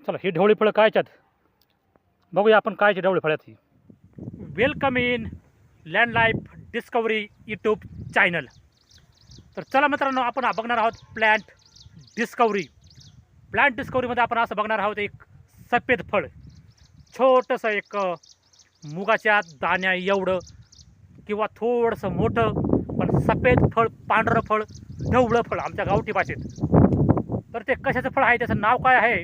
चला ही ढवळी फळं कायच्यात बघूया आपण कायची ढवळी फळ्यात ही. Welcome in land life discovery YouTube channel. तर चला मित्रांनो, आपण बघणार आहोत प्लॅन्ट डिस्कवरी. प्लॅन्ट डिस्कवरीमध्ये आपण असं बघणार आहोत एक सफेद फळ, छोटंसं एक मुगाच्या दाण्या एवढं किंवा थोडंसं मोठं पण सफेद फळ, पांढरं फळ, ढवळं फळ आमच्या गावठी भाषेत. तर ते कशाचं फळ आहे, त्याचं नाव काय आहे,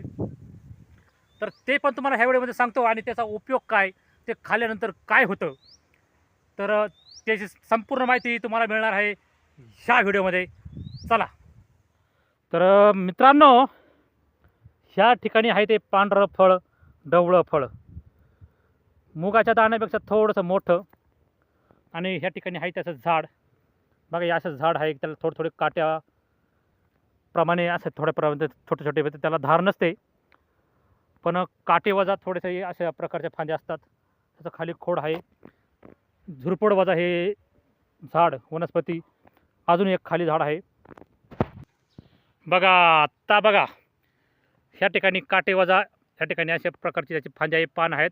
तर ते पण तुम्हाला ह्या व्हिडिओमध्ये सांगतो आणि त्याचा उपयोग काय, ते खाल्ल्यानंतर काय होतं, तर त्याची संपूर्ण माहिती तुम्हाला मिळणार आहे ह्या व्हिडिओमध्ये. चला तर मित्रांनो, ह्या ठिकाणी आहे ते पांढरं फळ, ढवळं फळ, मुगाच्या दाण्यापेक्षा थोडंसं मोठं. आणि ह्या ठिकाणी आहे त्याचं झाड बघा. हे असं झाड आहे, त्याला थोडे थोडे काट्याप्रमाणे असं थोड्या प्रमाणात छोटे छोटे होते, त्याला धार नसते पण काटे वजा थोडेसे अशा प्रकारच्या फांद्या असतात. त्याचं खाली खोड आहे, झुरपड वजा हे झाड वनस्पती. अजून एक खाली झाड आहे बघा. आत्ता बघा ह्या ठिकाणी काटे वजा, ह्या ठिकाणी अशा प्रकारची त्याची फांद्या, हे पान आहेत.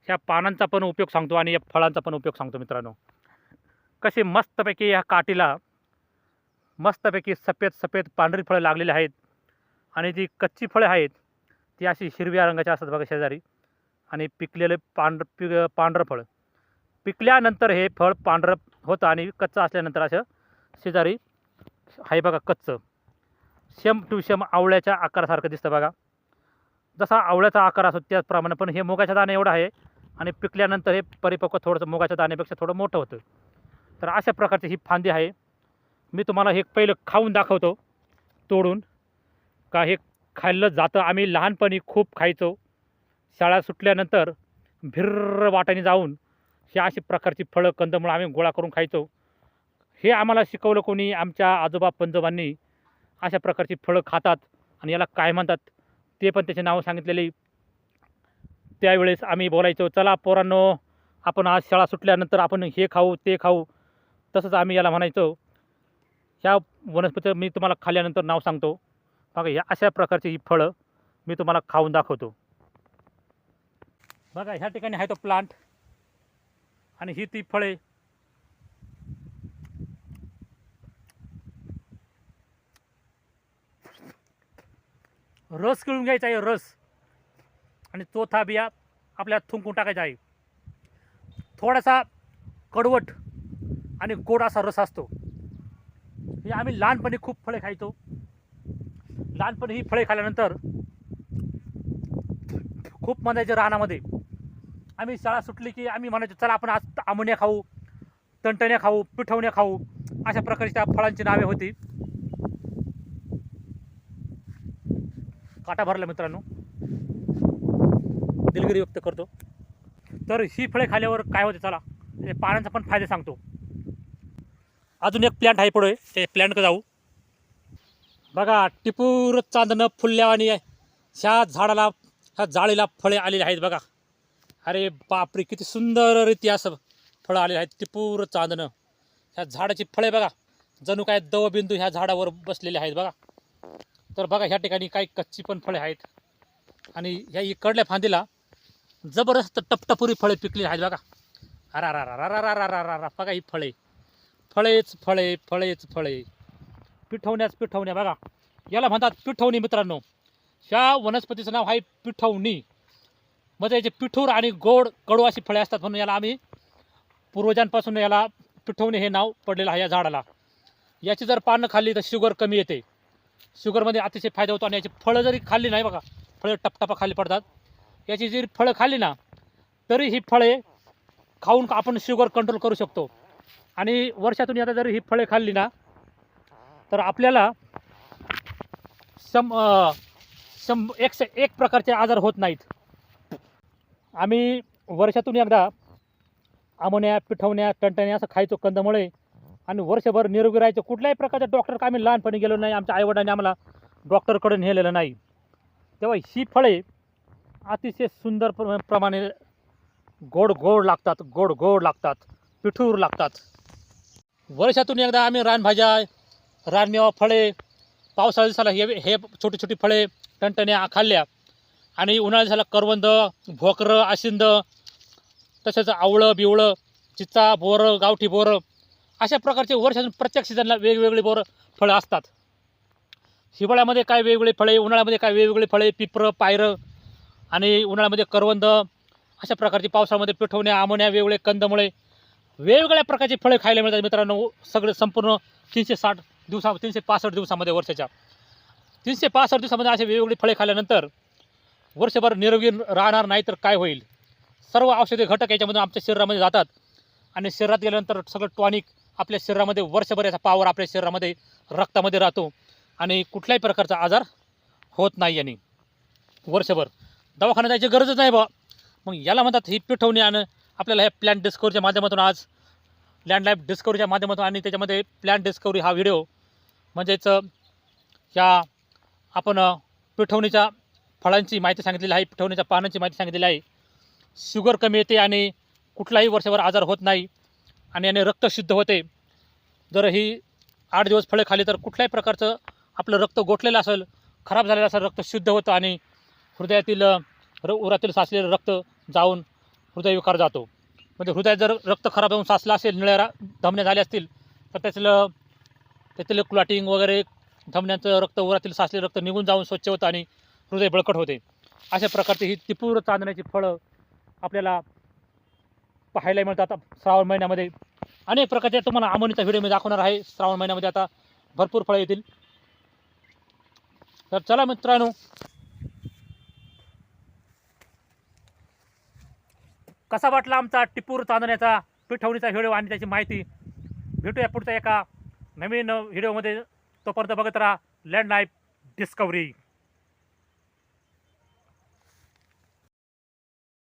ह्या पानांचा पण उपयोग सांगतो आणि या फळांचा पण उपयोग सांगतो मित्रांनो. कसे मस्तपैकी ह्या काठीला मस्तपैकी सफेद सफेद पांढरी फळं लागलेली आहेत आणि जी कच्ची फळं आहेत ती अशी हिरव्या रंगाची असतात बघा शेजारी. आणि पिकलेले पांढरं फळ, पिकल्यानंतर हे फळ पांढरं होतं आणि कच्चं असल्यानंतर असं शेजारी आहे बघा कच्चं. शेम टू शेम आवळ्याच्या आकारासारखं दिसतं बघा. जसा आवळ्याचा आकार असतो त्याचप्रमाणे, पण हे मुगाच्या दाणे एवढं आहे आणि पिकल्यानंतर हे परिपक्व थोडंसं मुगाच्या दाण्यापेक्षा थोडं मोठं होतं. तर अशा प्रकारची ही फांदी आहे. मी तुम्हाला हे पहिलं खाऊन दाखवतो तोडून, का हे खाल्लं जातं. आम्ही लहानपणी खूप खायचो. शाळा सुटल्यानंतर भिर्र वाटाने जाऊन ही अशी प्रकारची फळं, कंदमुळं आम्ही गोळा करून खायचो. हे आम्हाला शिकवलं कोणी, आमच्या आजोबा पंजोबांनी. अशा प्रकारची फळं खातात आणि याला काय म्हणतात ते पण त्याचे नाव सांगितलेले. त्यावेळेस आम्ही बोलायचो, चला पोरांनो आपण आज शाळा सुटल्यानंतर आपण हे खाऊ ते खाऊ. तसंच आम्ही याला म्हणायचो. ह्या वनस्पतीचं मी तुम्हाला खाल्ल्यानंतर नाव सांगतो बघा. ह्या अशा प्रकारची ही फळं मी तुम्हाला खाऊन दाखवतो बघा. ह्या ठिकाणी आहे तो प्लांट आणि ही ती फळे. रस पिळून घ्यायचा आहे, रस, आणि चोथा बिया आपल्या थुंकून टाकायचा आहे. थोडासा कडवट आणि गोड असा रस असतो. हे आम्ही लहानपणी खूप फळे खायचो. लहानपणी ही फळे खाल्ल्यानंतर खूप मजा यायची रानामध्ये. आम्ही शाळा सुटली की आम्ही म्हणायचो, चला आपण आज आमण्या खाऊ, टणटण्या खाऊ, पिठवण्या खाऊ. अशा प्रकारची त्या फळांची नावे होती. काटा भरला मित्रांनो, दिलगिरी व्यक्त करतो. तर ही फळे खाल्ल्यावर काय होते, चला ते पानांचा पण फायदे सांगतो. अजून एक प्लॅन्ट आहे पुढे, ते प्लॅन्टकडे जाऊ बघा. टिपूर चांदणं फुलल्या आणि ह्या झाडाला, ह्या जाळीला फळे आलेली आहेत बघा. अरे बापरे, किती सुंदररीत्या असं फळं आलेली आहेत. टिपूर चांदणं, ह्या झाडाची फळे बघा, जणू काय दवबिंदू ह्या झाडावर बसलेले आहेत बघा. तर बघा ह्या ठिकाणी काही कच्ची पण फळे आहेत आणि ह्या इकडल्या फांदीला जबरदस्त टपटपुरी फळे पिकली आहेत बघा. अरा रा रा रा रा रा रा रा रा बघा. ही फळे, फळेच फळे, फळेच फळे, पिठवण्याच पिठवण्या बघा. याला म्हणतात पिठवणी मित्रांनो. ह्या वनस्पतीचं नाव आहे पिठवणी. म्हणजे याचे पिठूर आणि गोड कडू अशी फळे असतात, म्हणून याला आम्ही पूर्वजांपासून याला पिठवणी हे नाव पडलेलं आहे या झाडाला. याची जर पानं खाल्ली तर शुगर कमी येते, शुगरमध्ये अतिशय फायदा होतो. आणि याची फळं जरी खाल्ली नाही बघा, फळं टपटपा खाली पडतात. याची जरी फळं खाल्ली ना तरी ही फळे खाऊन आपण शुगर कंट्रोल करू शकतो. आणि वर्षातून आता जर ही फळे खाल्ली ना तर आपल्याला एक प्रकारचे आजार होत नाहीत. आम्ही वर्षातून एकदा आमोन्या, पिठवण्या, टणटण्या असं खायचो कंदमुळे आणि वर्षभर निरोगी राहायचो. कुठल्याही प्रकारच्या डॉक्टर आम्ही लहानपणी गेलो नाही, आमच्या आईवडिलांनी आम्हाला डॉक्टरकडे नेलेलं नाही. तेव्हा ही फळे अतिशय सुंदर प्रमाणे गोड गोड लागतात, गोड गोड लागतात, पिठूर लागतात. वर्षातून एकदा आम्ही रानभाज्या, रानमेवा, फळे, पावसाळ्या दिवसाला हे छोटी छोटी फळे, टणटण्या खाल्ल्या आणि उन्हाळ्यात झाला करवंद, भोकरं, आशिंद, तसेच आवळं बिवळं, चिचा, बोरं, गावठी बोरं, अशा प्रकारचे वर्षातून प्रत्येक सीझनला वेगवेगळे फळं असतात. हिवाळ्यामध्ये काय वेगवेगळे फळे, उन्हाळ्यामध्ये काय वेगवेगळे फळे, पिपरं, पायरं आणि उन्हाळ्यामध्ये करवंद, अशा प्रकारची पावसाळ्यामध्ये पिठवण्या, आमोण्या, वेगवेगळे कंदमुळे, वेगवेगळ्या प्रकारची फळे खायला मिळतात मित्रांनो. सगळे संपूर्ण 365 दिवसामध्ये, वर्षाच्या 365 दिवसामध्ये असे वेगवेगळी फळे खाल्ल्यानंतर वर्षभर निरोगी राहणार नाही तर काय होईल. सर्व औषधी घटक याच्यामधून आमच्या शरीरामध्ये जातात आणि शरीरात गेल्यानंतर सगळं टॉनिक आपल्या शरीरामध्ये वर्षभर याचा पॉवर आपल्या शरीरामध्ये रक्तामध्ये राहतो आणि कुठल्याही प्रकारचा आजार होत नाही. आणि वर्षभर दवाखान्यात जायची गरजच नाही बा. मग याला म्हणतात ही पिठवणी. आणि आपल्याला ह्या प्लॅन डिस्कवरीच्या माध्यमातून आज लँड लाईफ डिस्कवरीच्या माध्यमातून आणि त्याच्यामध्ये प्लॅन डिस्कवरी हा व्हिडिओ म्हणजेच ह्या आपण पिठवणीच्या फळांची माहिती सांगितलेली आहे, पिठवणीच्या पानांची माहिती सांगितलेली आहे. शुगर कमी येते आणि कुठलाही वर्षभर आजार होत नाही आणि याने रक्त शुद्ध होते. जर ही 8 दिवस फळे खाली तर कुठल्याही प्रकारचं आपलं रक्त गोठलेलं असेल, खराब झालेलं असेल, रक्त शुद्ध होतं आणि हृदयातील उरातील साचलेलं रक्त जाऊन हृदयविकार जातो. म्हणजे हृदयात जर रक्त खराब होऊन साचलं असेल, निळ्या धमन्या झाल्या असतील तर त्यातील क्लॉटिंग वगैरे, धमन्यांचं रक्त, उरातील साचलेलं रक्त निघून जाऊन स्वच्छ होतं आणि हृदय बळकट होते. अशा प्रकारची ही त्रिपुर चांदण्याची फळं आपल्याला पाहायला मिळतात श्रावण महिन्यामध्ये. अनेक प्रकारचे तुम्हाला आमोनीचा व्हिडिओ मी दाखवणार आहे. श्रावण महिन्यामध्ये आता भरपूर फळं येतील. तर चला मित्रांनो, कसा वाटला आमचा टिपूर चांदण्याचा पिठवणीचा व्हिडिओ आणि त्याची माहिती. भेटूया पुढच्या एका नवीन व्हिडिओमध्ये. तोपर्यंत बघत राहा लँड लाईफ डिस्कवरी.